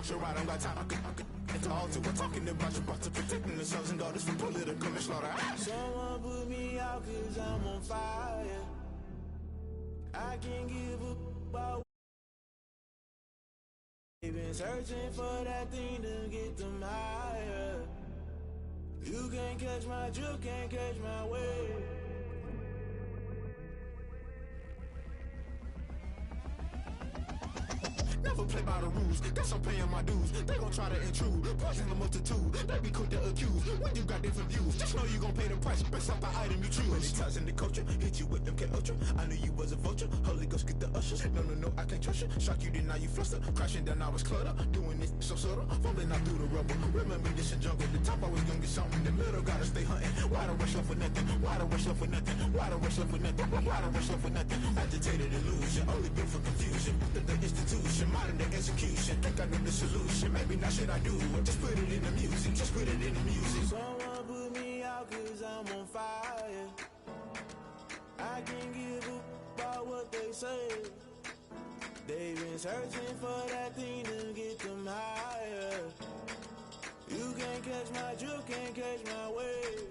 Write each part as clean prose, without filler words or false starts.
sure I don't got time. It's all to we're talking about you, about to protecting the sons and daughters from political slaughter. Someone put me out 'cause I'm on fire. I can't give up about. They've been searching for that thing to get them higher. You can't catch my drift, can't catch my wave. Never play by the rules, guess I'm paying my dues. They gon' try to intrude, poison the multitude. They be quick to accuse, when you got different views. Just know you gon' pay the price, based off the item you choose. Many times in the culture, hit you with them K-Ultra. I knew you was a vulture, Holy Ghost get the ushers. No, I can't trust you. Shock you, then now you fluster. Crashing down, I was clutter. Doing this so subtle, fumbling out through the rubble. Remember this in jungle, the top always gonna get something. The middle gotta stay hunting. Why the rush love for nothing? Why the rush love for nothing? Why the rush love for nothing? Why the rush love for nothing? Agitated illusion, only built for confusion. The institution, modern day execution. Think I know the solution, maybe not shit I do. Just put it in the music, just put it in the music. Someone put me out 'cause I'm on fire. I can't give up about what they say. They've been searching for that thing to get them higher. You can't catch my drift, can't catch my wave.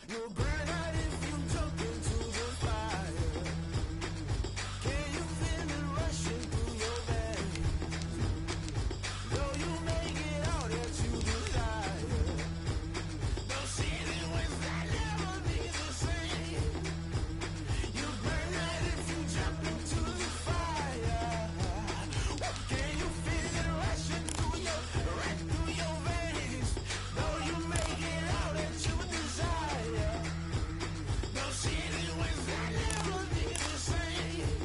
You'll burn out if you jump into the fire. Can you feel it rushing through your veins? Though you make it all that you desire. Those ceiling winds that never be the same. You burn out if you jump into the fire. Can you feel it rushing through your veins? Though you make it all that you desire. Those ceiling winds that never be the same.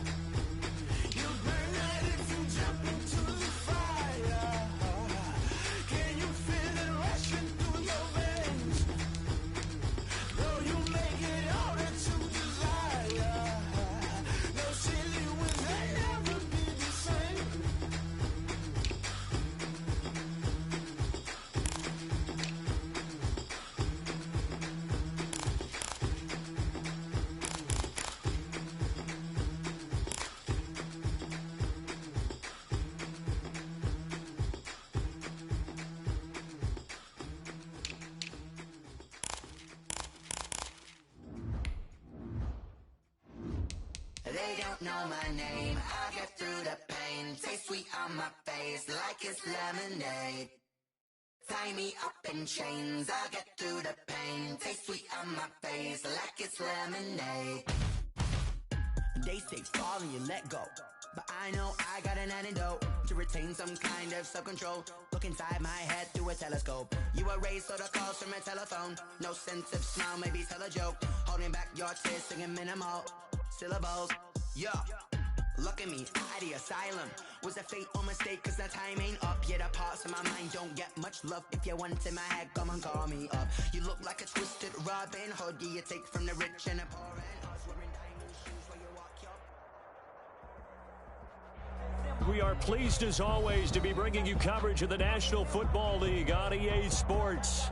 You burn out if you jump into the fire. Can you feel it rushing through your veins? Though you make it all that you desire. Those silly winds that never be the same. They don't know my name, I get through the pain. Taste sweet on my face like it's lemonade. Tie me up in chains, I get through the pain. Taste sweet on my face like it's lemonade. They say fall and you let go, but I know I got an antidote to retain some kind of self-control. Look inside my head through a telescope. You erase all the calls from a telephone. No sense of smile, maybe tell a joke. Holding back your tears, singing minimal syllables. Yeah, look at me, at the asylum. Was a fate or mistake, 'cause the time ain't up. Yeah, the parts of my mind don't get much love. If you want in my head, come and call me up. You look like a twisted Robin Hood. Yeah, you take from the rich and the poor and us. Wearing diamond shoes where you walk your... We are pleased as always to be bringing you coverage of the National Football League on EA Sports.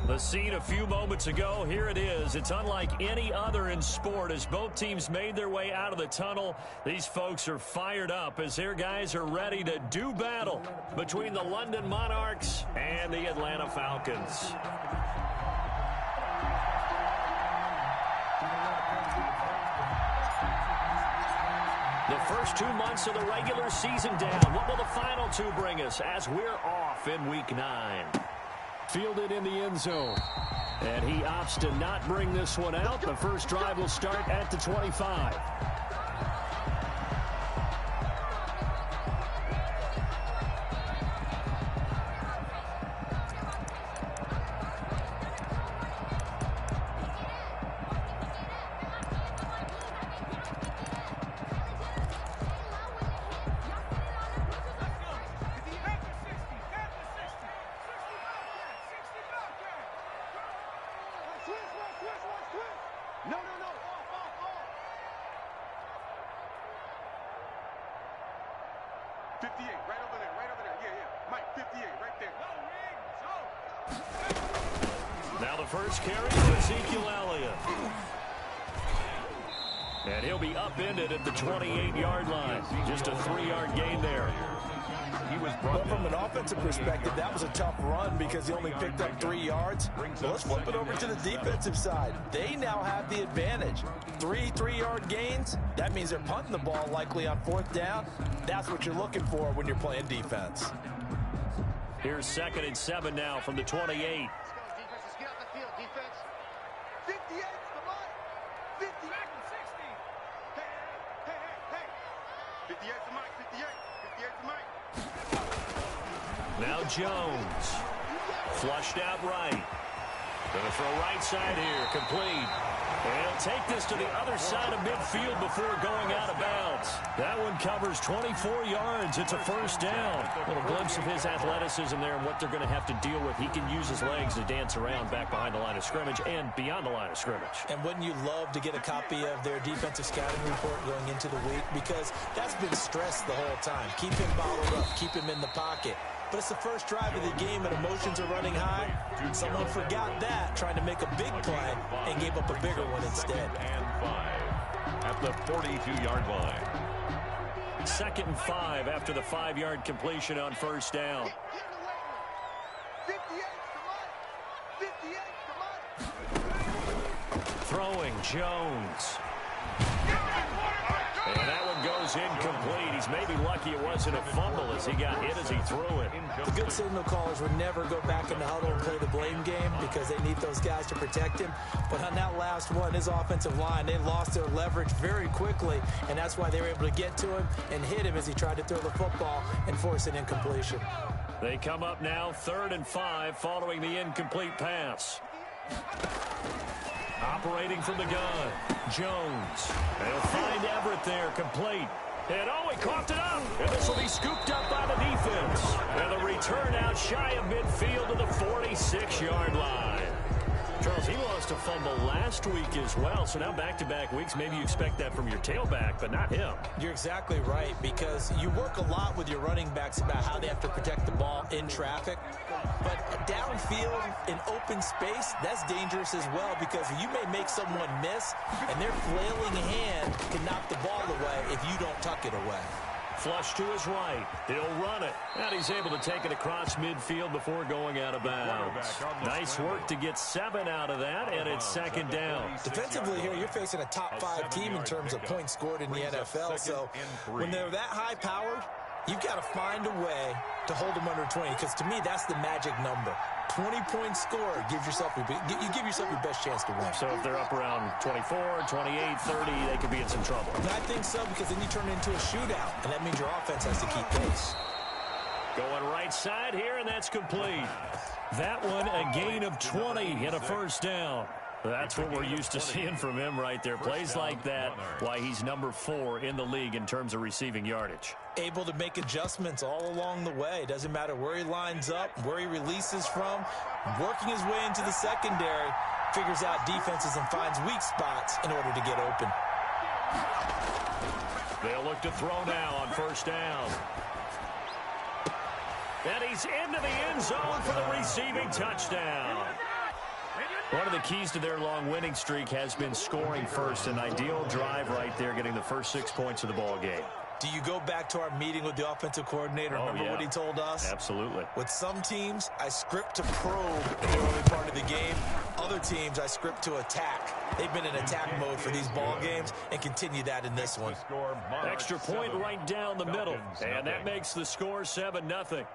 The scene a few moments ago, here it is. It's unlike any other in sport as both teams made their way out of the tunnel. These folks are fired up as their guys are ready to do battle between the London Monarchs and the Atlanta Falcons. The first 2 months of the regular season down. What will the final two bring us as we're off in Week 9? Fielded in the end zone. And he opts to not bring this one out. The first drive will start at the 25. First carry for Ezekiel Elliott. And he'll be upended at the 28-yard line. Just a 3-yard gain there. He was Well, from an offensive perspective, that was a tough run because he only picked up 3 yards. Well, let's flip it over to the defensive side. They now have the advantage. 3 3-yard gains, that means they're punting the ball likely on 4th down. That's what you're looking for when you're playing defense. Here's 2nd and 7 now from the 28. Now Jones, flushed out right. Gonna throw right side here, complete. And he'll take this to the other side of midfield before going out of bounds. That one covers 24 yards. It's a first down. A little glimpse of his athleticism there and what they're going to have to deal with. He can use his legs to dance around back behind the line of scrimmage and beyond the line of scrimmage. And wouldn't you love to get a copy of their defensive scouting report going into the week? Because that's been stressed the whole time. Keep him bottled up. Keep him in the pocket. But it's the first drive of the game and emotions are running high. Someone forgot that, trying to make a big play, and gave up a bigger one instead. And 5 at the 42-yard line. 2nd and 5 after the 5-yard completion on first down. Throwing Jones. And that one goes incomplete. He's maybe lucky it wasn't a fumble as he got hit as he threw it. The good signal callers would never go back in the huddle and play the blame game because they need those guys to protect him. But on that last one, his offensive line, they lost their leverage very quickly, and that's why they were able to get to him and hit him as he tried to throw the football and force an incompletion. They come up now 3rd and 5 following the incomplete pass. Operating from the gun, Jones. They'll find Everett there, complete. And oh, he coughed it up. And this will be scooped up by the defense. And the return out shy of midfield to the 46-yard line. Charles, he lost a fumble last week as well, so now back-to-back weeks, maybe you expect that from your tailback, but not him. You're exactly right, because you work a lot with your running backs about how they have to protect the ball in traffic, but downfield in open space, that's dangerous as well, because you may make someone miss, and their flailing hand can knock the ball away if you don't tuck it away. Flush to his right. He'll run it. And he's able to take it across midfield before going out of bounds. Nice work to get 7 out of that, and it's 2nd down. Defensively here, you're facing a top 5 team in terms of points scored in the NFL, so when they're that high-powered, you've got to find a way to hold them under 20, because to me, that's the magic number. 20-point score, you give yourself your best chance to win. So if they're up around 24, 28, 30, they could be in some trouble. And I think so, because then you turn it into a shootout, and that means your offense has to keep pace. Going right side here, and that's complete. That one, a gain of 20 and a first down. That's what we're used to seeing from him right there. Plays like that, why he's number 4 in the league in terms of receiving yardage. Able to make adjustments all along the way. Doesn't matter where he lines up, where he releases from. Working his way into the secondary, figures out defenses and finds weak spots in order to get open. They'll look to throw now on first down. And he's into the end zone for the receiving touchdown. One of the keys to their long winning streak has been scoring first. An ideal drive right there, getting the first 6 points of the ball game. Do you go back to our meeting with the offensive coordinator? Remember what he told us? Absolutely. With some teams, I script to probe in the early part of the game. Other teams, I script to attack. They've been in attack mode for these ball games and continue that in this one. Extra point right down the middle. And that makes the score 7-0.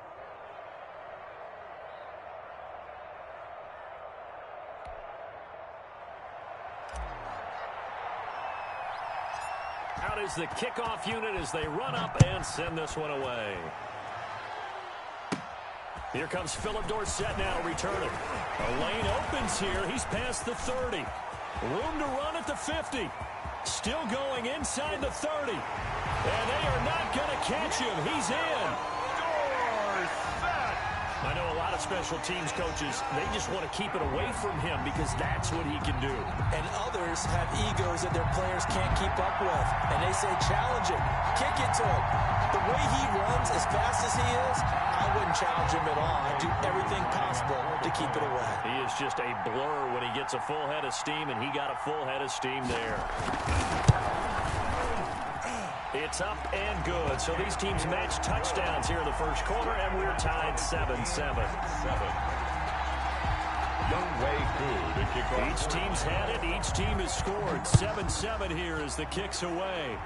Out is the kickoff unit as they run up and send this one away. Here comes Philip Dorsett now returning. A lane opens here. He's past the 30. Room to run at the 50. Still going inside the 30. And they are not going to catch him. He's in. I know a lot of special teams coaches, they just want to keep it away from him because that's what he can do. And others have egos that their players can't keep up with. And they say, challenge him, kick it to him. The way he runs as fast as he is, I wouldn't challenge him at all. I'd do everything possible to keep it away. He is just a blur when he gets a full head of steam, and he got a full head of steam there. It's up and good. So these teams match touchdowns here in the first quarter, and we're tied 7-7. Each team's had it. Each team has scored. 7-7 here as the kick's away.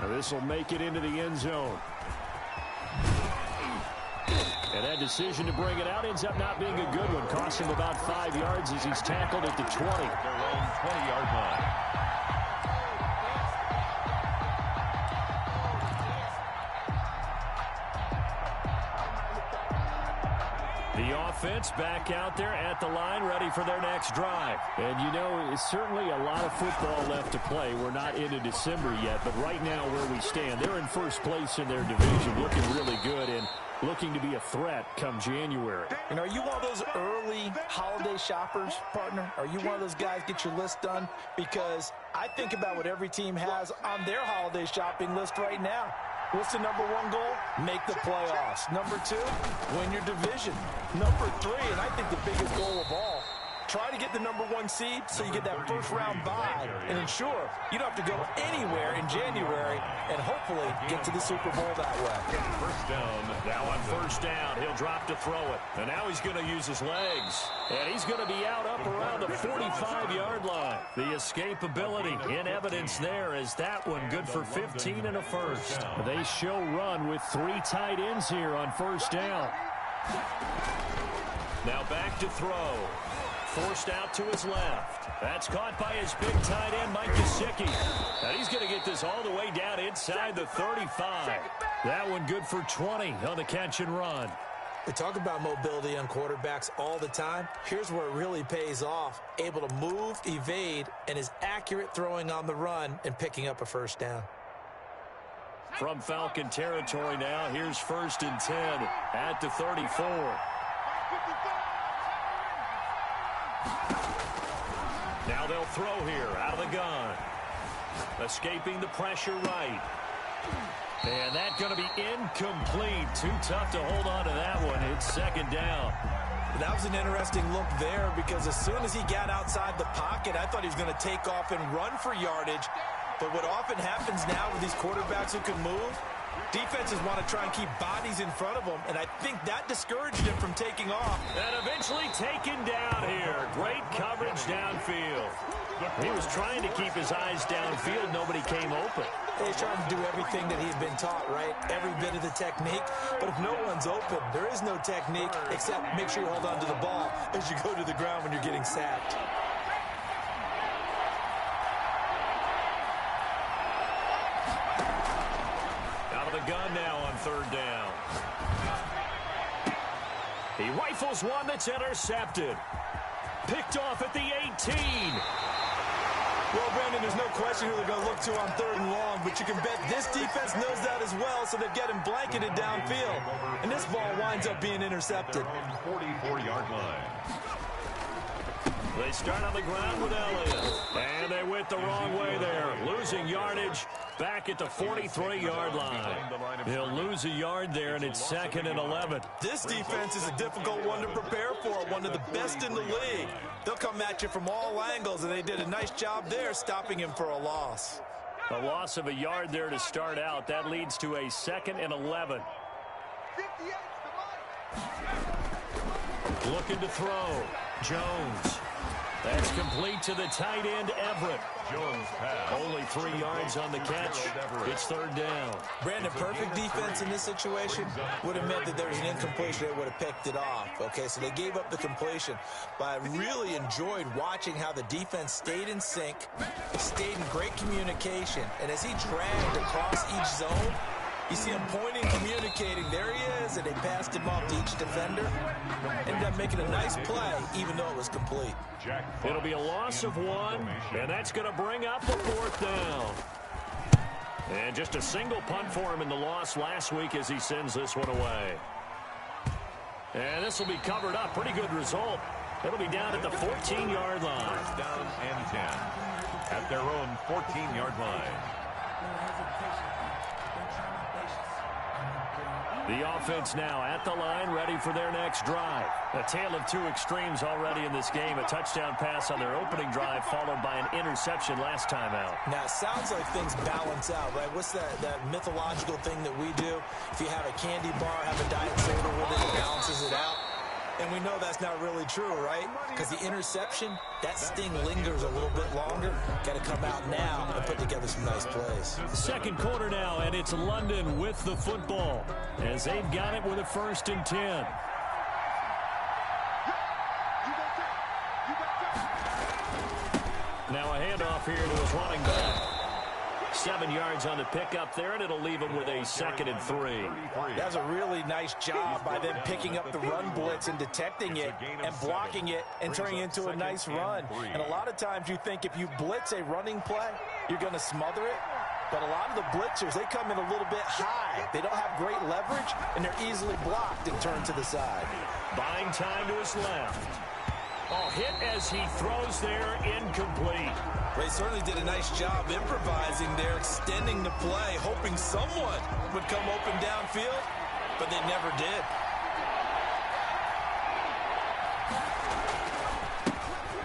Now this will make it into the end zone. And that decision to bring it out ends up not being a good one. Cost him about 5 yards as he's tackled at the 20. Their own 20-yard line. The offense back out there at the line, ready for their next drive. And, you know, it's certainly a lot of football left to play. We're not into December yet, but right now where we stand, they're in first place in their division, looking really good and looking to be a threat come January. And are you one of those early holiday shoppers, partner? Are you one of those guys get your list done? Because I think about what every team has on their holiday shopping list right now. What's the number one goal? Make the playoffs. Number two, win your division. Number three, and I think the biggest goal of all, try to get the number one seed so you get that first round bye and ensure you don't have to go anywhere in January and hopefully get to the Super Bowl that way. First down. Now on first down, he'll drop to throw it. And now he's going to use his legs. And he's going to be out up around the 45-yard line. The escapability in evidence there as that one good for 15 and a first. They show run with 3 tight ends here on first down. Now back to throw. Forced out to his left. That's caught by his big tight end, Mike Gesicki. And he's going to get this all the way down inside the 35. That one good for 20 on the catch and run. We talk about mobility on quarterbacks all the time. Here's where it really pays off. Able to move, evade, and is accurate throwing on the run and picking up a first down. From Falcon territory now, here's first and 10 at the 34. Now they'll throw here out of the gun. Escaping the pressure right. And that's going to be incomplete. Too tough to hold on to that one. It's second down. That was an interesting look there because as soon as he got outside the pocket, I thought he was going to take off and run for yardage. But what often happens now with these quarterbacks who can move, defenses want to try and keep bodies in front of them, and I think that discouraged him from taking off. And eventually taken down here. Great coverage downfield. He was trying to keep his eyes downfield. Nobody came open. He's trying to do everything that he had been taught, right? Every bit of the technique. But if no one's open, there is no technique except make sure you hold on to the ball as you go to the ground when you're getting sacked. Gun now on third down. He rifles one that's intercepted. Picked off at the 18. Well, Brandon, there's no question who they're going to look to on third and long, but you can bet this defense knows that as well, so they're getting blanketed downfield. And this ball winds up being intercepted. 44-yard line. They start on the ground with Elliott. And they went the wrong way there. Losing yardage back at the 43-yard line. He'll lose a yard there, and it's second and 11. This defense is a difficult one to prepare for, one of the best in the league. They'll come at you from all angles, and they did a nice job there stopping him for a loss. A loss of a yard there to start out. That leads to a second and 11. Looking to throw. Jones. That's complete to the tight end, Everett. Jones pass. Only 3 yards on the catch. It's third down. Brandon, perfect defense in this situation would have meant that there was an incompletion. They would have picked it off. Okay, so they gave up the completion. But I really enjoyed watching how the defense stayed in sync, stayed in great communication. And as he dragged across each zone, you see him pointing, communicating. There he is, and they passed him off to each defender. Ended up making a nice play, even though it was complete. It'll be a loss of 1, and that's going to bring up a fourth down. And just a single punt for him in the loss last week as he sends this one away. And this will be covered up. Pretty good result. It'll be down at the 14-yard line. First down and 10 at their own 14-yard line. The offense now at the line, ready for their next drive. A tale of two extremes already in this game. A touchdown pass on their opening drive, followed by an interception last time out. Now, it sounds like things balance out, right? What's that mythological thing that we do? If you have a candy bar, have a diet soda with it, it balances it out. And we know that's not really true, right? Because the interception, that sting lingers a little bit longer. Got to come out now and put together some nice plays. Second quarter now, and it's London with the football as they've got it with a 1st and 10. Now a handoff here to his running back. 7 yards on the pickup there, and it'll leave him with a 2nd and 3. That's a really nice job by them picking up the run blitz and detecting it and blocking it and turning it into a nice run. And a lot of times you think if you blitz a running play, you're going to smother it. But a lot of the blitzers, they come in a little bit high. They don't have great leverage, and they're easily blocked and turned to the side. Buying time to his left. Oh, hit as he throws there, incomplete. They certainly did a nice job improvising there, extending the play, hoping someone would come open downfield, but they never did.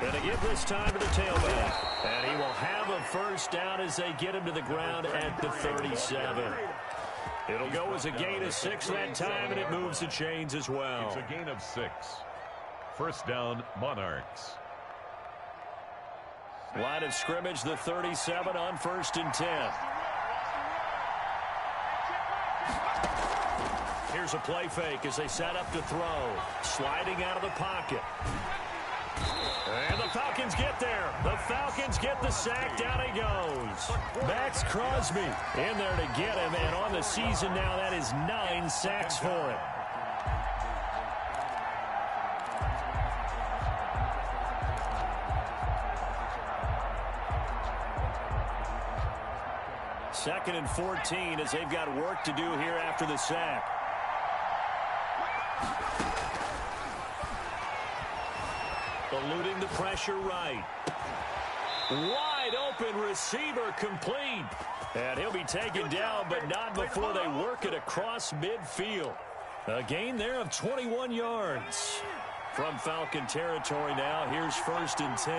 Gonna give this time to the tailback. And he will have a 1st down as they get him to the ground at the 37. It'll go as a gain of 6 that time, and it moves the chains as well. It's a gain of 6. 1st down, Monarchs. Line of scrimmage, the 37 on 1st and 10. Here's a play fake as they set up to throw. Sliding out of the pocket. And the Falcons get there. The Falcons get the sack. Down he goes. Max Crosby in there to get him. And on the season now, that is 9 sacks for him. Second and 14 as they've got work to do here after the sack. Eluding the pressure right. Wide open receiver complete. And he'll be taken down, but not before they work it across midfield. A gain there of 21 yards. From Falcon territory now, here's 1st and 10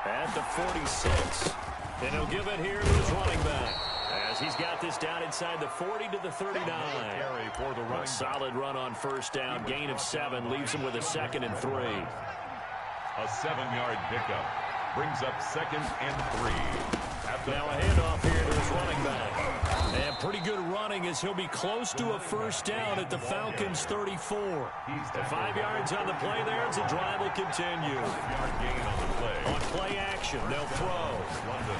at the 46. And he'll give it here to his running back. As he's got this down inside the 40 to the 39. A solid run on 1st down. Gain of 7 leaves him with a 2nd and 3. A 7-yard pickup brings up 2nd and 3. Now a handoff here to his running back. And pretty good running as he'll be close to a 1st down at the Falcons 34. The 5 yards on the play there as the drive will continue. 7-yard gain on the play. On play action, they'll throw. London.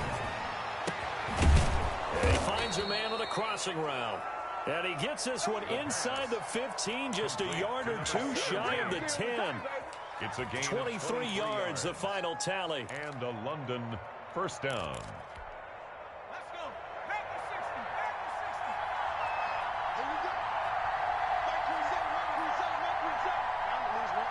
And he finds a man on the crossing route. And he gets this one inside the 15, just a yard or 2 shy of the 10. It's a gain 23 yards, the final tally. And a London 1st down. Let's go. Back to 60. Back to 60. Here we go. Back to reset. Back to reset. Back to reset. I'm going to lose one.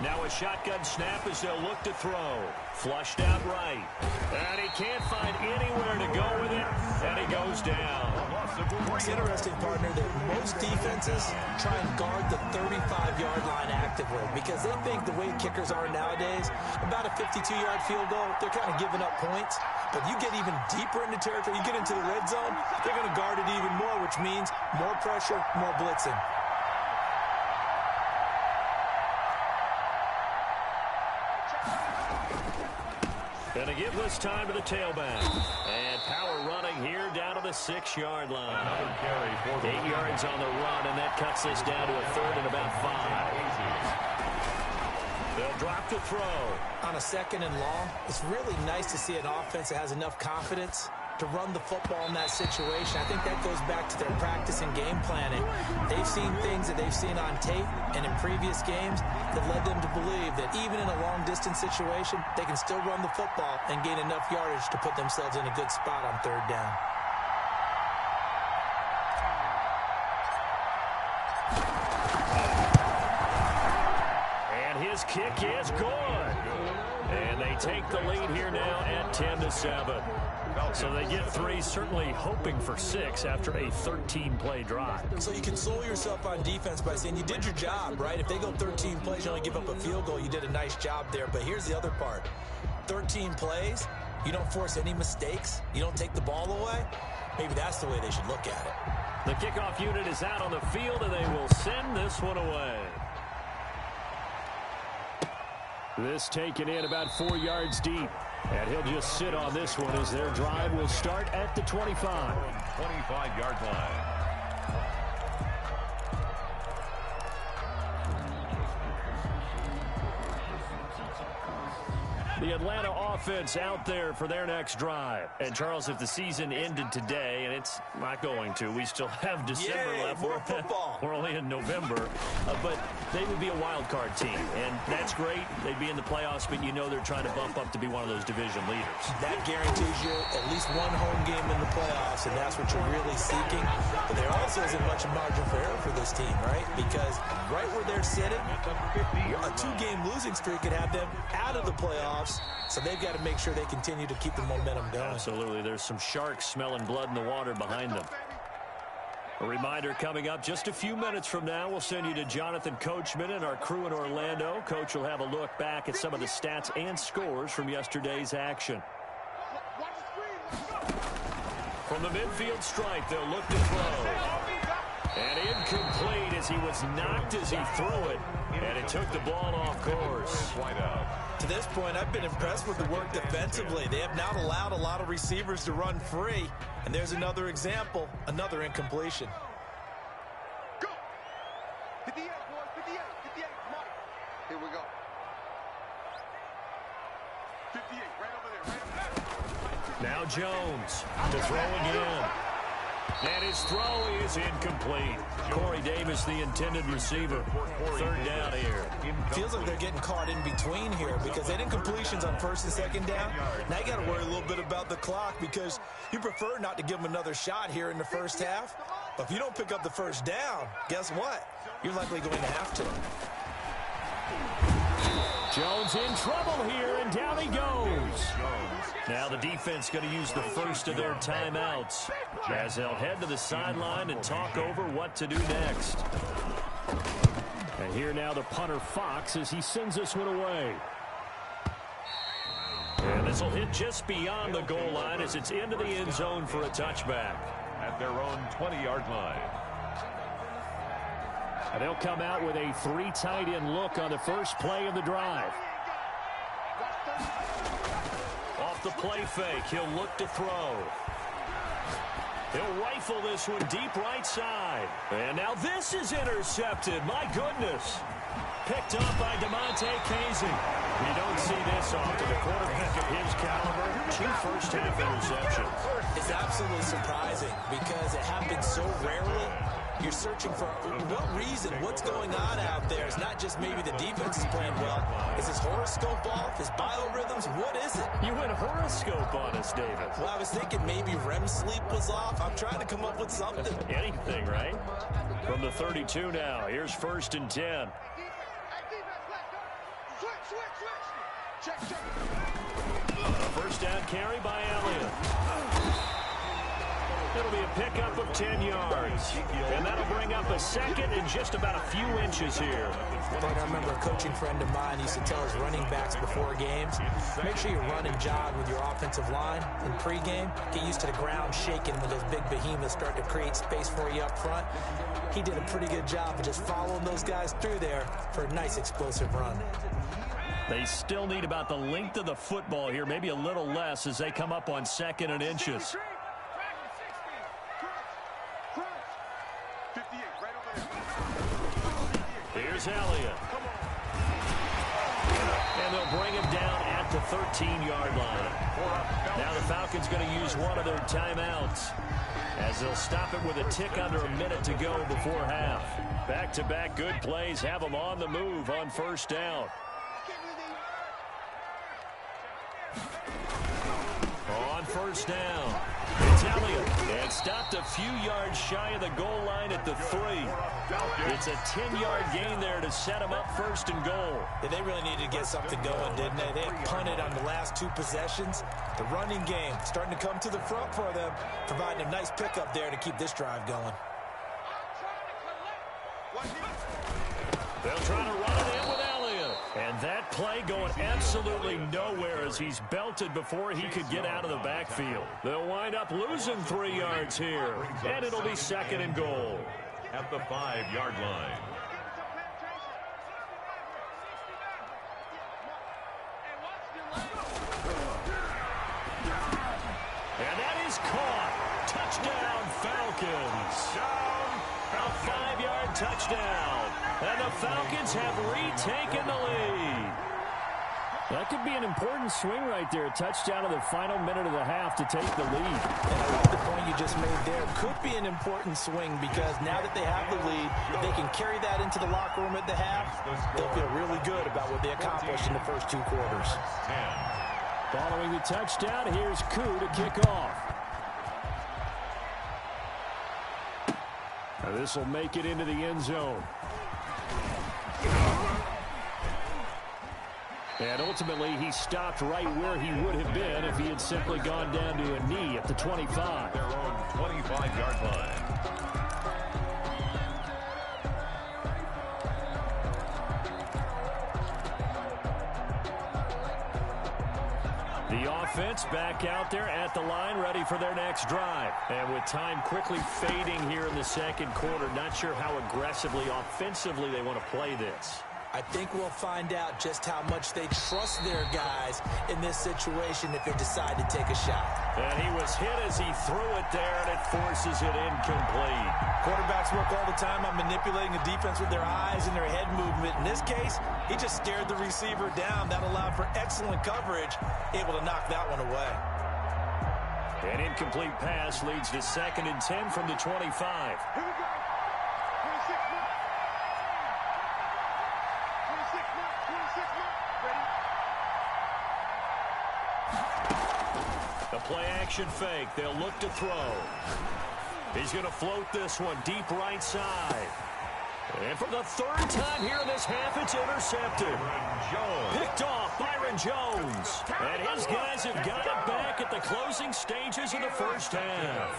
Now a shotgun snap as they'll look to throw. Flushed out right. And he can't find anywhere to go with it. And he goes down. It's interesting, partner, that most defenses try and guard the 35-yard line actively because they think the way kickers are nowadays, about a 52-yard field goal, they're kind of giving up points. But you get even deeper into territory, you get into the red zone, they're going to guard it even more, which means more pressure, more blitzing. Gonna give this time to the tailback. And power running here down to the 6-yard line. 8 yards on the run, and that cuts this down to a 3rd and about 5. They'll drop to throw. On a 2nd and long, it's really nice to see an offense that has enough confidence to run the football in that situation. I think that goes back to their practice and game planning. They've seen things that they've seen on tape and in previous games that led them to believe that even in a long-distance situation, they can still run the football and gain enough yardage to put themselves in a good spot on 3rd down. This kick is good. And they take the lead here now at 10-7. So they get 3, certainly hoping for 6 after a 13-play drive. So you console yourself on defense by saying you did your job, right? If they go 13 plays, you only give up a field goal, you did a nice job there. But here's the other part. 13 plays, you don't force any mistakes, you don't take the ball away. Maybe that's the way they should look at it. The kickoff unit is out on the field, and they will send this one away. This taken in about 4 yards deep. And he'll just sit on this one as their drive will start at the 25. 25-yard line. The Atlanta offense out there for their next drive. And, Charles, if the season ended today, and it's not going to, we still have December left. More football. We're only in November. But they would be a wild card team. And that's great. They'd be in the playoffs, but you know they're trying to bump up to be one of those division leaders. That guarantees you at least one home game in the playoffs, and that's what you're really seeking. But there also isn't much margin for error for this team, right? Because right where they're sitting, a 2-game losing streak could have them out of the playoffs. So they've got to make sure they continue to keep the momentum going. Absolutely. There's some sharks smelling blood in the water behind them. A reminder coming up just a few minutes from now. We'll send you to Jonathan Coachman and our crew in Orlando. Coach will have a look back at some of the stats and scores from yesterday's action. From the midfield stripe, they'll look to throw. And incomplete as he was knocked as he threw it. And it took the ball off course. To this point, I've been impressed with the work defensively. They have not allowed a lot of receivers to run free. And there's another example, another incompletion. Go! 58, boys, 58, 58, Mike. Here we go. 58, right over there, right over there. Now Jones to throw again. And his throw is incomplete. Corey Davis, the intended receiver. 3rd down here. Feels like they're getting caught in between here because they had incompletions on 1st and 2nd down. Now you got to worry a little bit about the clock because you prefer not to give them another shot here in the first half. But if you don't pick up the 1st down, guess what? You're likely going to have to. Jones in trouble here, and down he goes. Now the defense going to use the first of their timeouts as they'll head to the sideline and talk over what to do next. And here now the punter Fox as he sends this one away. And this will hit just beyond the goal line as it's into the end zone for a touchback. At their own 20-yard line. And they'll come out with a 3 tight end look on the first play of the drive. Off the play fake, he'll look to throw. He'll rifle this one deep right side. And now this is intercepted. My goodness. Picked up by DeMonte Casey. You don't see this often. The quarterback of his caliber, 2 first-half interceptions. It's absolutely surprising because it happens so rarely. You're searching for what reason, what's going on out there. It's not just maybe the defense is playing well. Is his horoscope off? His biorhythms? What is it? You went horoscope on us, David. Well, I was thinking maybe REM sleep was off. I'm trying to come up with something. Anything, right? From the 32 now. Here's 1st and 10. First down carry by Elliott. It'll be a pickup of 10 yards. And that'll bring up a 2nd and just about a few inches here. I remember a coaching friend of mine used to tell his running backs before games, make sure you run and jog with your offensive line in pregame. Get used to the ground shaking when those big behemoths start to create space for you up front. He did a pretty good job of just following those guys through there for a nice explosive run. They still need about the length of the football here, maybe a little less as they come up on 2nd and inches. Here's Elliott. And they'll bring him down at the 13-yard line. Now the Falcons going to use one of their timeouts as they'll stop it with a tick under a minute to go before half. Back-to-back good plays have them on the move on 1st down. On 1st down, It's Elliott. And stopped a few yards shy of the goal line at the 3. It's a 10-yard gain there to set them up 1st and goal. Yeah, they really needed to get something going, didn't they? They had punted on the last 2 possessions. The running game starting to come to the front for them, providing a nice pickup there to keep this drive going. They'll try to run it in with Elliott. And that play going absolutely nowhere as he's belted before he could get out of the backfield. They'll wind up losing 3 yards here. And it'll be 2nd and goal. At the 5-yard line. And that is caught. Touchdown, Falcons. A 5-yard touchdown. And the Falcons have retaken the lead. That could be an important swing right there. A touchdown in the final minute of the half to take the lead. And I like the point you just made there. Could be an important swing because now that they have the lead, if they can carry that into the locker room at the half, they'll feel really good about what they accomplished in the first 2 quarters. Following the touchdown, here's Koo to kick off. Now this will make it into the end zone. And ultimately, he stopped right where he would have been if he had simply gone down to a knee at the 25. Their own 25-yard line. The offense back out there at the line, ready for their next drive. And with time quickly fading here in the 2nd quarter, not sure how aggressively, offensively they want to play this. I think we'll find out just how much they trust their guys in this situation if they decide to take a shot. And he was hit as he threw it there, and it forces it incomplete. Quarterbacks work all the time on manipulating the defense with their eyes and their head movement. In this case, he just stared the receiver down. That allowed for excellent coverage, able to knock that one away. An incomplete pass leads to 2nd and 10 from the 25. Here we go. 26 mark. 26 mark. 26 mark. Ready? The play action fake. They'll look to throw. He's going to float this one deep right side. And for the 3rd time here in this half, it's intercepted. Picked off Byron Jones. And his guys have got it back at the closing stages of the first half.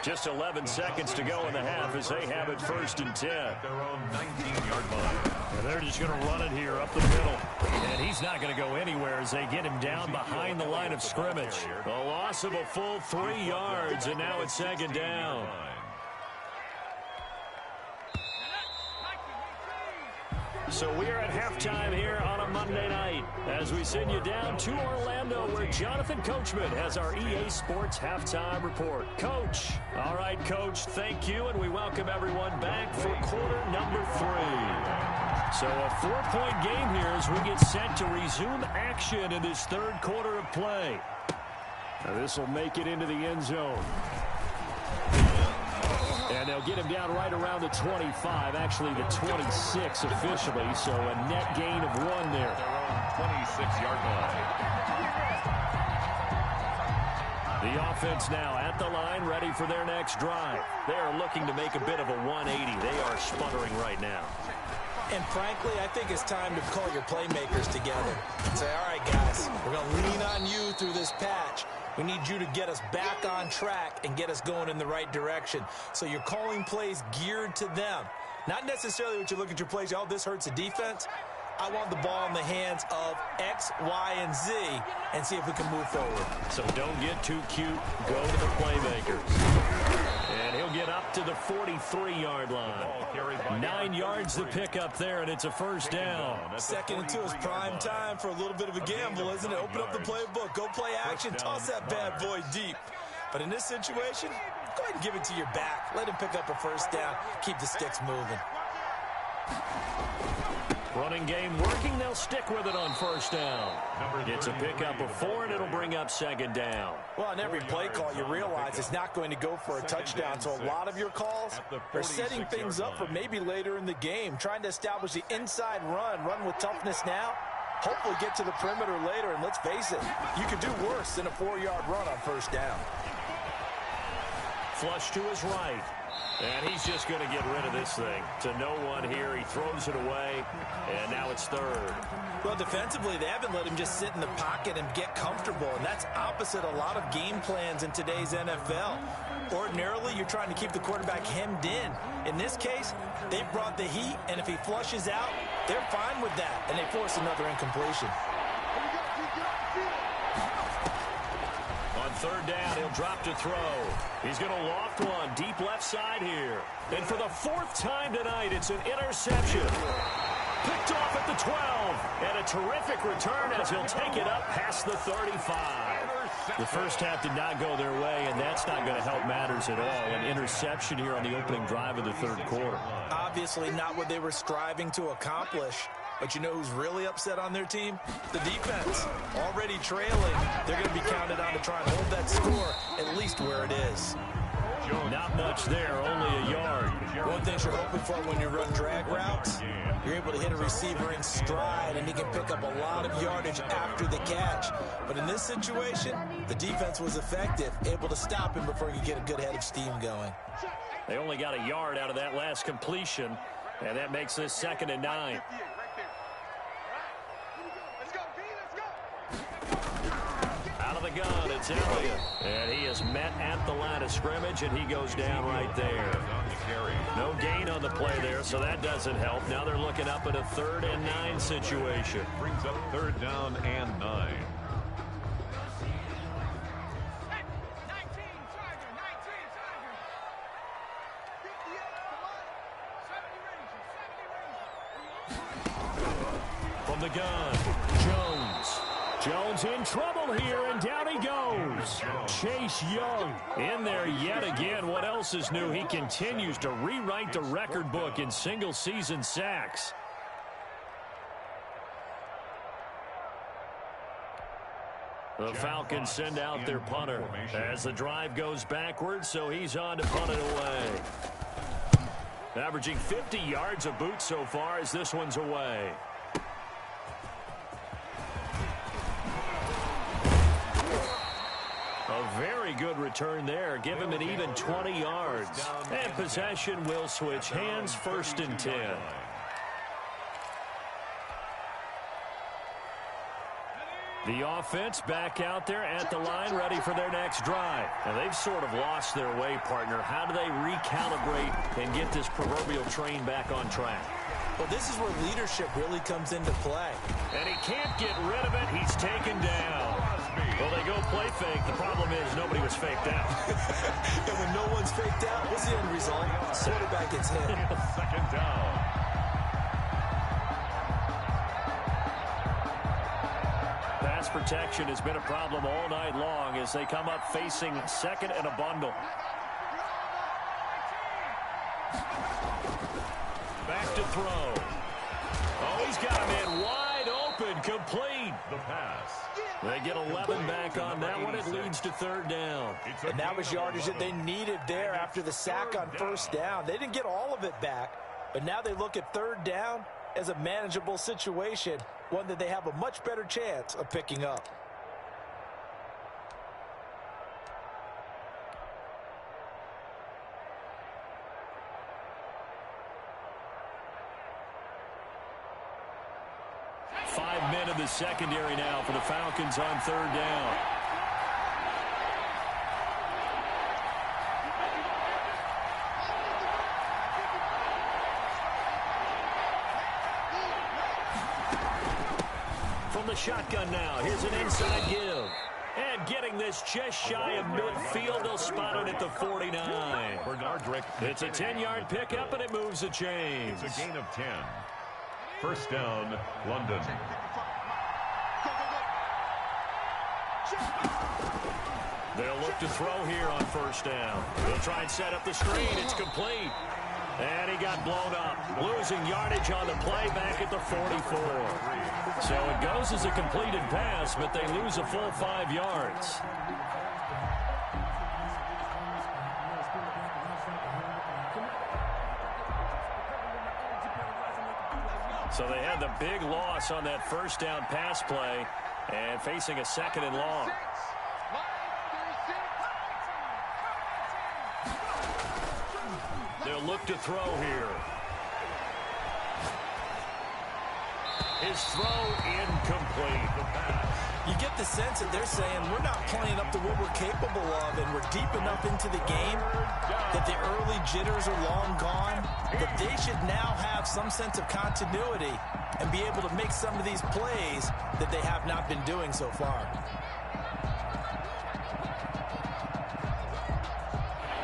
Just 11 seconds to go in the half as they have it 1st and 10. Their own 19-yard line. And they're just going to run it here up the middle. And he's not going to go anywhere as they get him down behind the line of scrimmage. A loss of a full 3 yards, and now it's 2nd down. So we are at halftime here on a Monday night as we send you down to Orlando where Jonathan Coachman has our EA Sports Halftime Report. Coach. All right, Coach, thank you, and we welcome everyone back for quarter number 3. So a 4-point game here as we get set to resume action in this 3rd quarter of play. Now this will make it into the end zone. And they'll get him down right around the 25, actually the 26 officially, so a net gain of 1 there. Their own 26-yard line. The offense now at the line, ready for their next drive. They are looking to make a bit of a 180. They are sputtering right now. And frankly, I think it's time to call your playmakers together and say, all right, guys, we're going to lean on you through this patch. We need you to get us back on track and get us going in the right direction. So you're calling plays geared to them. Not necessarily what you look at your plays, oh, this hurts the defense. I want the ball in the hands of X, Y, and Z and see if we can move forward. So don't get too cute. Go to the playmakers. And he'll get up to the 43-yard line. 9 yards to pick up there, and it's a 1st down. 2nd and 2 is prime time for a little bit of a gamble, isn't it? Open up the playbook. Go play action. Toss that bad boy deep. But in this situation, go ahead and give it to your back. Let him pick up a 1st down. Keep the sticks moving. Running game working. They'll stick with it on 1st down. It's a pickup of 4, and it'll bring up 2nd down. Well, on every play call, you realize it's not going to go for a touchdown. So a lot of your calls are setting things up for maybe later in the game, trying to establish the inside run with toughness now. Hopefully get to the perimeter later, and let's face it, you could do worse than a 4-yard run on 1st down. Flush to his right. And he's just going to get rid of this thing. To no one here. He throws it away. And now it's third. Well, defensively, they haven't let him just sit in the pocket and get comfortable. And that's opposite a lot of game plans in today's NFL. Ordinarily, you're trying to keep the quarterback hemmed in. In this case, they brought the heat. And if he flushes out, they're fine with that. And they force another incompletion. On third down, he'll drop to throw. He's going to loft one deep left side here. And for the fourth time tonight, it's an interception. Picked off at the 12. And a terrific return as he'll take it up past the 35. The first half did not go their way, and that's not going to help matters at all. An interception here on the opening drive of the third quarter. Obviously not what they were striving to accomplish. But you know who's really upset on their team? The defense. Already trailing. They're going to be counted on to try and hold that score at least where it is. Not much there, only a yard. One thing you're hoping for when you run drag routes, you're able to hit a receiver in stride, and he can pick up a lot of yardage after the catch. But in this situation, the defense was effective, able to stop him before he could get a good head of steam going. They only got a yard out of that last completion, and that makes this 2nd and 9. Out of the gun, it's Elliott. And he is met at the line of scrimmage, and he goes down right there. No gain on the play there, so that doesn't help. Now they're looking up at a 3rd and 9 situation. Brings up 3rd down and 9. From the gun, Jones in trouble here, and down he goes. Chase Young in there yet again. What else is new? He continues to rewrite the record book in single-season sacks. The Falcons send out their punter as the drive goes backwards, so he's on to punt it away. Averaging 50 yards a boot so far as this one's away. A very good return there. Give him an even 20 yards. And possession will switch hands, 1st and 10. The offense back out there at the line, ready for their next drive. And they've sort of lost their way, partner. How do they recalibrate and get this proverbial train back on track? Well, this is where leadership really comes into play. And he can't get rid of it. He's taken down. Well, they go play fake. The problem is nobody was faked out. And when no one's faked out, what's the end result? Quarterback gets hit. 2nd down. Pass protection has been a problem all night long as they come up facing 2nd and a bundle. Back to throw. Oh, he's got him in wide open, complete. The pass. They get 11 back on that one. It leads to 3rd down. And that was yardage that they needed there after the sack on 1st down. They didn't get all of it back, but now they look at 3rd down as a manageable situation, one that they have a much better chance of picking up. Men in the secondary now for the Falcons on 3rd down. From the shotgun now, here's an inside give. And getting this just shy of midfield, they'll spot it at the 49. It's a 10-yard pickup, and it moves the chains. It's a gain of 10. 1st down, London. They'll look to throw here on 1st down. They'll try and set up the screen. It's complete. And he got blown up. Losing yardage on the play back at the 44. So it goes as a completed pass, but they lose a full 5 yards. So they had the big loss on that 1st down pass play and facing a 2nd and long. He'll look to throw here. His throw incomplete. The pass. You get the sense that they're saying we're not playing up to what we're capable of, and we're deep enough into the game that the early jitters are long gone, that they should now have some sense of continuity and be able to make some of these plays that they have not been doing so far.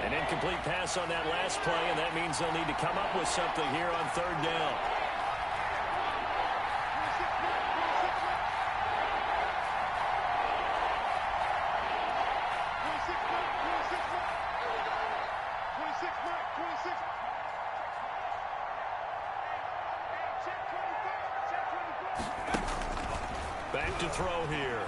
An incomplete pass on that last play, and that means they'll need to come up with something here on third down. Back to throw here.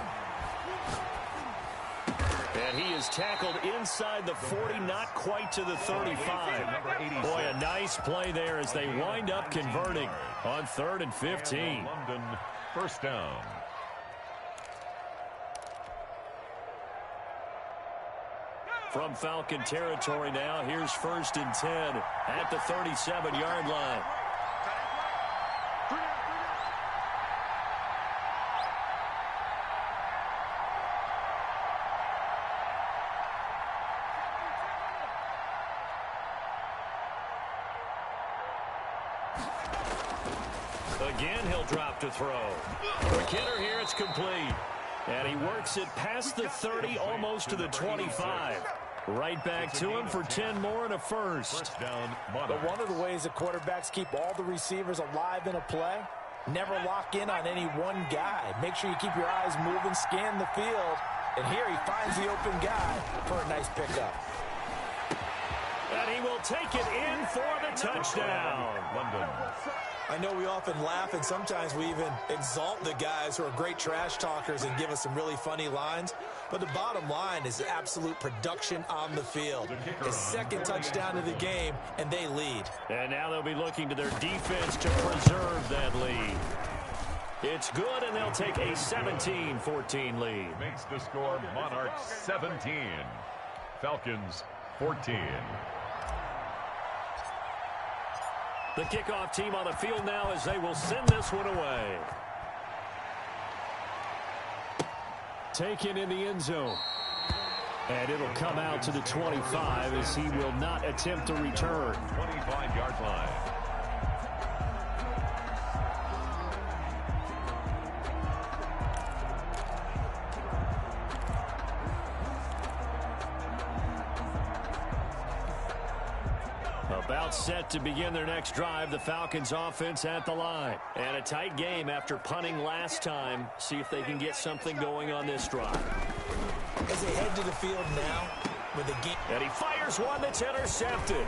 And he is tackled inside the 40, not quite to the 35. Boy, a nice play there as they wind up converting on 3rd and 15. London, first down. From Falcon territory now, here's 1st and 10 at the 37-yard line. Again, he'll drop to throw. McKinnon here, it's complete. And he works it past the 30, almost to the 25. Right back to him for 10 more and a first. Down, but one of the ways that quarterbacks keep all the receivers alive in a play, never lock in on any one guy. Make sure you keep your eyes moving, scan the field. And here he finds the open guy for a nice pickup. And he will take it in for the touchdown. London. I know we often laugh, and sometimes we even exalt the guys who are great trash talkers and give us some really funny lines. But the bottom line is absolute production on the field. His second touchdown of the game, and they lead. And now they'll be looking to their defense to preserve that lead. It's good, and they'll take a 17-14 lead. Makes the score Monarchs 17. Falcons 14. The kickoff team on the field now as they will send this one away. Taken in the end zone. And it'll come out to the 25 as he will not attempt to return. 25-yard line. About set to begin their next drive, the Falcons offense at the line. And a tight game after punting last time. See if they can get something going on this drive. As they head to the field now with the game. And he fires one that's intercepted.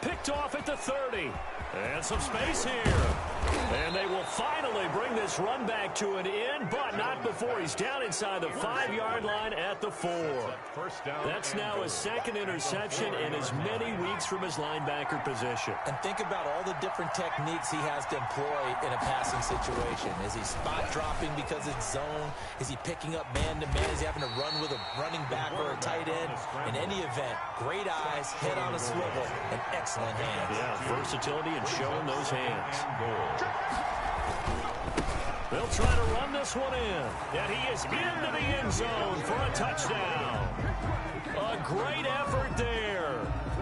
Picked off at the 30. And some space here. And they will finally bring this run back to an end, but not before he's down inside the 5-yard line at the 4. That's now his second interception in as many weeks from his linebacker position. And think about all the different techniques he has to employ in a passing situation. Is he spot dropping because it's zone? Is he picking up man-to-man? Is he having to run with a running back or a tight end? In any event, great eyes, head on a swivel, and excellent hands. Yeah, versatility and showing those hands. They'll try to run this one in. And he is into the end zone for a touchdown. A great effort there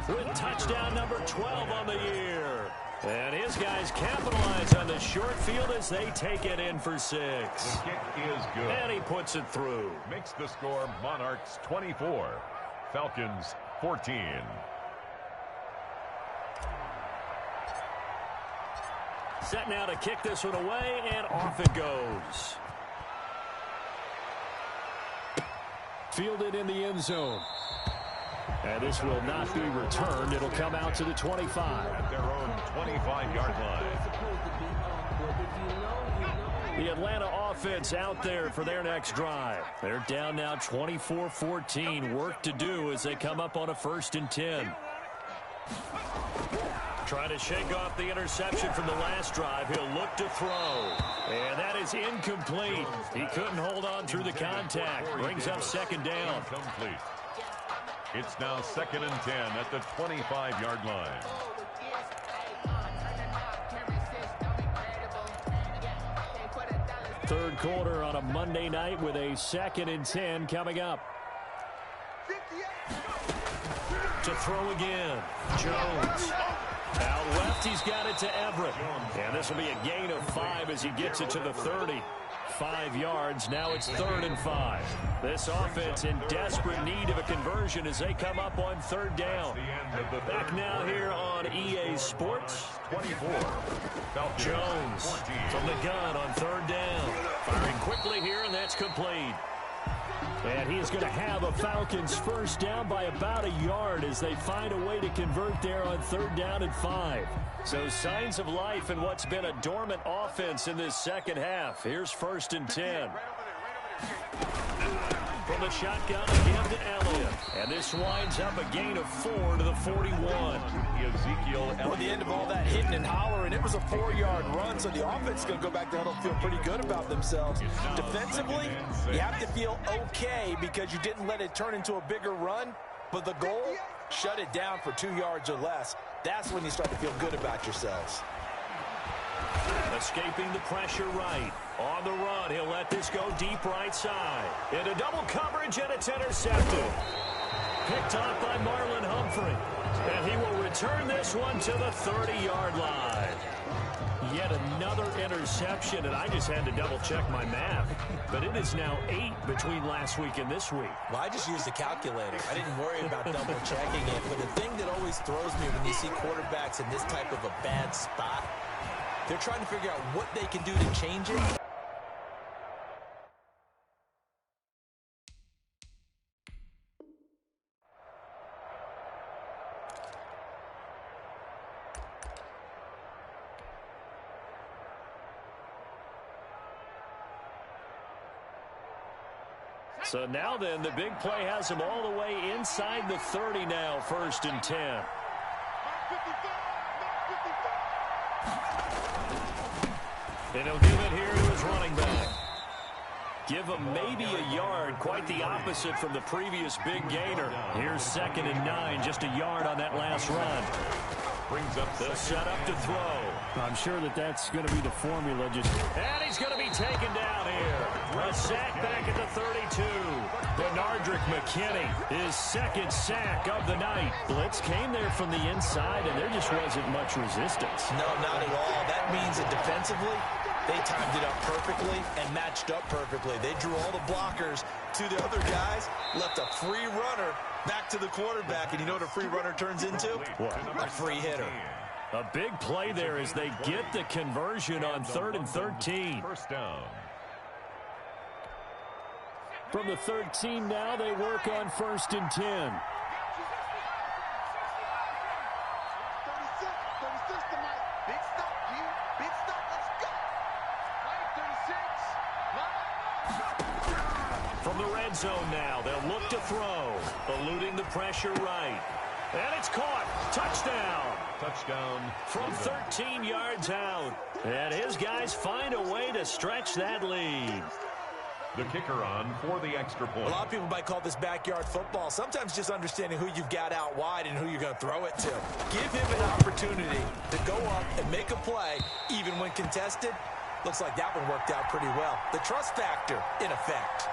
with touchdown number 12 on the year. And his guys capitalize on the short field as they take it in for 6. The kick is good. And he puts it through. Makes the score Monarchs 24. Falcons 14. Set now to kick this one away, and off it goes. Fielded in the end zone. And this will not be returned. It'll come out to the 25. At their own 25-yard line. The Atlanta offense out there for their next drive. They're down now 24-14. Work to do as they come up on a 1st and 10. Trying to shake off the interception from the last drive. He'll look to throw. And that is incomplete. He couldn't hold on through the contact. Brings up 2nd down. Incomplete. It's now 2nd and 10 at the 25-yard line. Third quarter on a Monday night with a 2nd and 10 coming up. To throw again, Jones. Out left, he's got it to Everett. And this will be a gain of 5 as he gets it to the 30. 5 yards, now it's 3rd and 5. This offense in desperate need of a conversion as they come up on 3rd down. Back now here on EA Sports. 24. Jones from the gun on 3rd down. Firing quickly here, and that's complete. And he is going to have a Falcons first down by about a yard as they find a way to convert there on 3rd down and 5. So signs of life in what's been a dormant offense in this second half. Here's 1st and 10. From the shotgun again to Elliott. And this winds up a gain of 4 to the 41. Ezekiel At the end of all that hitting and hollering, it was a 4-yard run, so the offense is going to go back there and feel pretty good about themselves. Defensively, you have to feel okay because you didn't let it turn into a bigger run, but the goal, shut it down for 2 yards or less. That's when you start to feel good about yourselves. Escaping the pressure right. On the run, he'll let this go deep right side. Into double coverage, and it's intercepted. Picked off by Marlon Humphrey. And he will return this one to the 30-yard line. Yet another interception, and I just had to double-check my math. But it is now 8 between last week and this week. Well, I just used the calculator. I didn't worry about double-checking it. But the thing that always throws me when you see quarterbacks in this type of a bad spot, they're trying to figure out what they can do to change it. So now then, the big play has him all the way inside the 30 now, 1st and 10. And he'll give it here to his running back. Give him maybe a yard, quite the opposite from the previous big gainer. Here's 2nd and 9, just a yard on that last run. brings up the set up to throw. I'm sure that's going to be the formula. And he's going to be taken down here. A sack back at the 32. Benardrick McKinney, his 2nd sack of the night. Blitz came there from the inside, and there just wasn't much resistance. No, not at all. That means that defensively, they timed it up perfectly and matched up perfectly. They drew all the blockers to the other guys, left a free runner back to the quarterback, and you know what a free runner turns into? What? A free hitter. A big play there as they get the conversion on 3rd and 13. First down. From the 13 now, they work on 1st and 10. From the red zone now, they'll look to throw, eluding the pressure right. And it's caught. Touchdown. Touchdown. From 13 yards out. And his guys find a way to stretch that lead. The kicker on for the extra point. A lot of people might call this backyard football. Sometimes just understanding who you've got out wide and who you're going to throw it to. Give him an opportunity to go up and make a play, even when contested. Looks like that one worked out pretty well. The trust factor, in effect.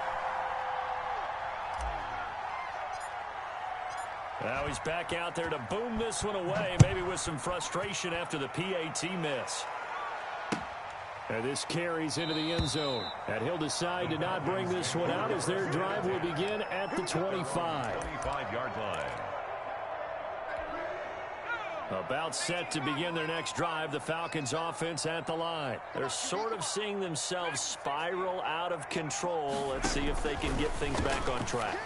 Now he's back out there to boom this one away, maybe with some frustration after the PAT miss. And this carries into the end zone. And he'll decide to not bring this one out as their drive will begin at the 25. 25-yard line. About set to begin their next drive, the Falcons offense at the line. They're sort of seeing themselves spiral out of control. Let's see if they can get things back on track.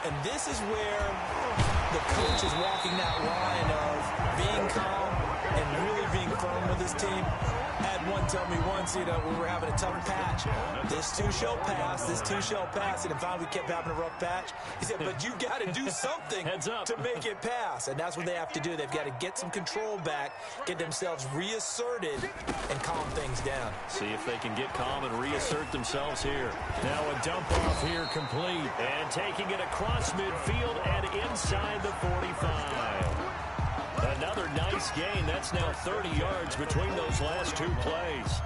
And this is where the coach is walking that line of being calm and really being firm with his team. I had one tell me once, we were having a tough patch. This too shall pass, this too shall pass. And finally we kept having a rough patch. He said, but you got to do something to make it pass. And that's what they have to do. They've got to get some control back, get themselves reasserted, and calm things down. See if they can get calm and reassert themselves here. Now a dump off here complete. And taking it across midfield and inside the 45. Another nice gain. That's now 30 yards between those last two plays.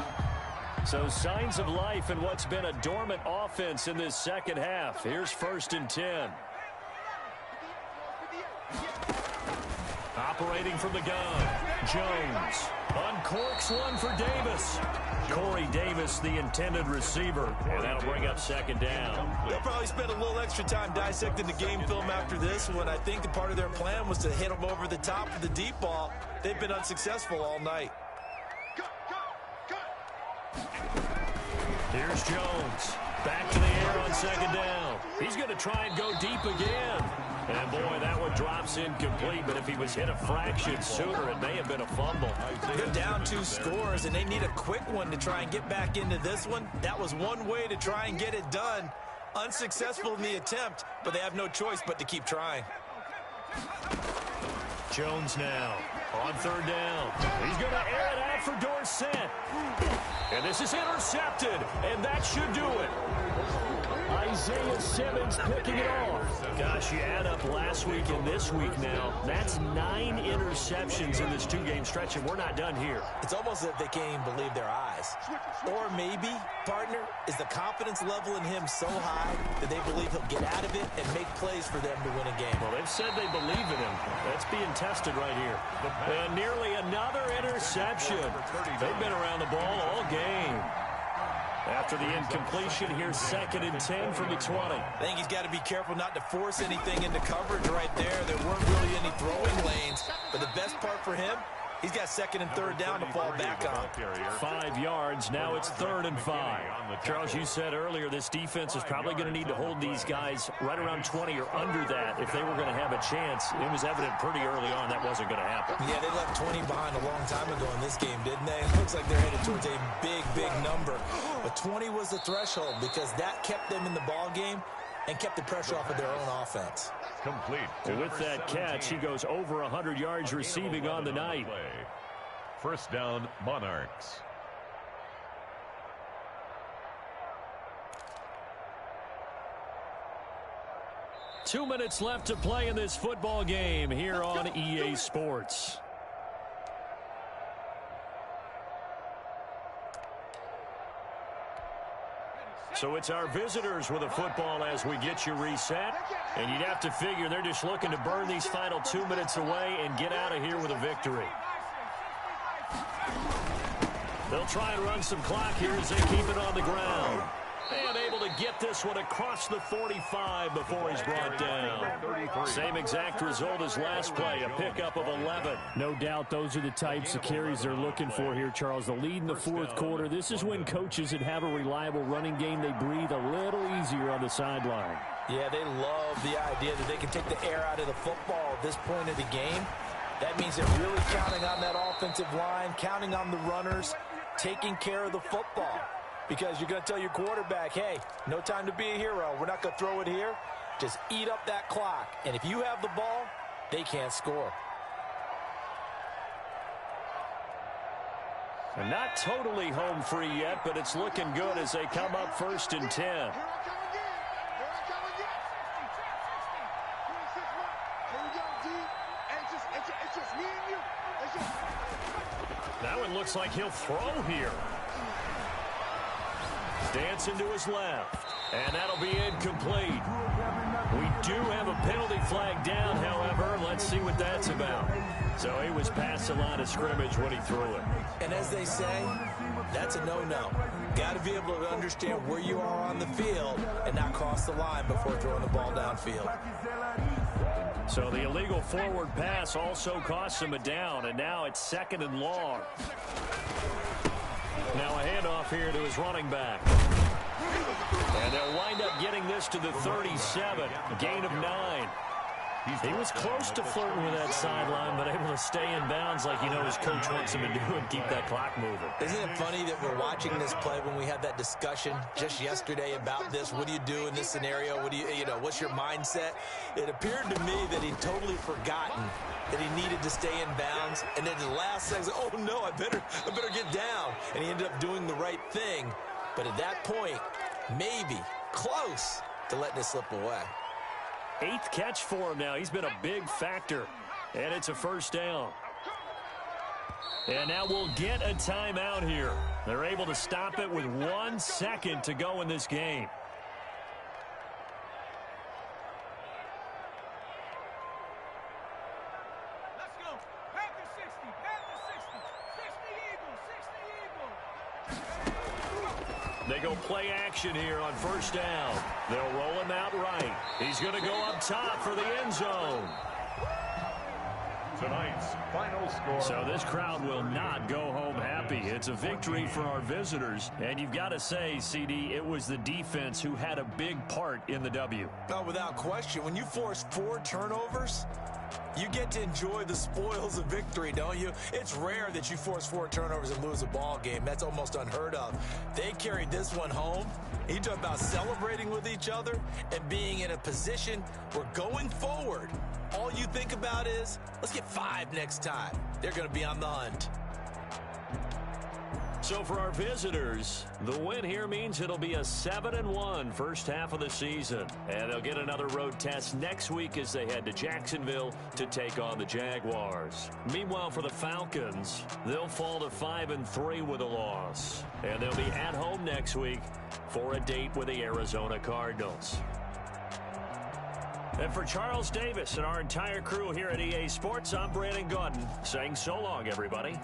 So signs of life in what's been a dormant offense in this second half. Here's 1st and 10. Operating from the gun. Jones uncorks one for Davis. Corey Davis, the intended receiver. And that'll bring up 2nd down. They'll probably spend a little extra time dissecting the game film after this one. I think the part of their plan was to hit them over the top of the deep ball. They've been unsuccessful all night. Here's Jones. Back to the air on 2nd down. He's going to try and go deep again. And, boy, that one drops incomplete. But if he was hit a fraction sooner, it may have been a fumble. They're down 2 scores, and they need a quick one to try and get back into this one. That was one way to try and get it done. Unsuccessful in the attempt, but they have no choice but to keep trying. Jones now on 3rd down. He's going to air it out for Dorsett. And this is intercepted, and that should do it. Isaiah Simmons picking it off. Gosh, you add up last week and this week now. That's 9 interceptions in this 2-game stretch, and we're not done here. It's almost as if they can't even believe their eyes. Or maybe, partner, is the confidence level in him so high that they believe he'll get out of it and make plays for them to win a game. Well, they've said they believe in him. That's being tested right here. And nearly another interception. They've been around the ball all game. After the incompletion, here's 2nd and 10 from the 20. I think he's got to be careful not to force anything into coverage right there. There weren't really any throwing lanes. But the best part for him, he's got 2nd and 3rd down to fall back on. 5 yards. Now it's 3rd and 5. Charles, you said earlier this defense is probably going to need to hold these guys right around 20 or under that if they were going to have a chance. It was evident pretty early on that wasn't going to happen. Yeah, they left 20 behind a long time ago in this game, didn't they? It looks like they're headed towards a big, big number. But 20 was the threshold because that kept them in the ball game and kept the pressure off of their own offense. Complete. With that catch, he goes over 100 yards receiving on the night. 1st down, Monarchs. Two minutes left to play in this football game here on EA Sports. So it's our visitors with a football as we get you reset. And you'd have to figure they're just looking to burn these final 2 minutes away and get out of here with a victory. They'll try and run some clock here as they keep it on the ground. And able to get this one across the 45 before he's brought down. Same exact result as last play, a pickup of 11. No doubt those are the types of carries they're looking for here, Charles. The lead in the 4th quarter. This is when coaches that have a reliable running game, they breathe a little easier on the sideline. Yeah, they love the idea that they can take the air out of the football at this point of the game. That means they're really counting on that offensive line, counting on the runners, taking care of the football. Because you're going to tell your quarterback, hey, no time to be a hero. We're not going to throw it here. Just eat up that clock. And if you have the ball, they can't score. And not totally home free yet, but it's looking good as they come up 1st and 10. Now it looks like he'll throw here. Dancing to his left, and that'll be incomplete. We do have a penalty flag down, however. Let's see what that's about. So he was past the line of scrimmage when he threw it. And as they say, that's a no-no. Got to be able to understand where you are on the field and not cross the line before throwing the ball downfield. So the illegal forward pass also costs him a down, and now it's 2nd and long. Now a handoff here to his running back. And they'll wind up getting this to the 37, a gain of 9. He was close to flirting with that sideline, but able to stay in bounds like his coach wants him to do and keep that clock moving. Isn't it funny that we're watching this play when we had that discussion just yesterday about this? What do you do in this scenario? What do what's your mindset? It appeared to me that he'd totally forgotten that he needed to stay in bounds, and then the last second, oh no, I better get down. And he ended up doing the right thing. But at that point, maybe close to letting it slip away. 8th catch for him now. He's been a big factor. And it's a first down. And now we'll get a timeout here. They're able to stop it with 1 second to go in this game. Let's go. Back to 60. Back to 60. 60 Eagles. 60 Eagles. They go play action here on first down. They'll roll him out right. He's going to go up top for the end zone. Tonight's final score. So this crowd will not go home happy. It's a victory for our visitors. And you've got to say, CD, it was the defense who had a big part in the W. Oh, without question. When you force 4 turnovers, you get to enjoy the spoils of victory, don't you? It's rare that you force 4 turnovers and lose a ball game. That's almost unheard of. They carried this one home. You talk about celebrating with each other and being in a position where going forward, all you think about is, let's get 5 next time. They're going to be on the hunt. So for our visitors, the win here means it'll be a 7-1 first half of the season. And they'll get another road test next week as they head to Jacksonville to take on the Jaguars. Meanwhile, for the Falcons, they'll fall to 5-3 with a loss. And they'll be at home next week for a date with the Arizona Cardinals. And for Charles Davis and our entire crew here at EA Sports, I'm Brandon Gaudin saying so long, everybody.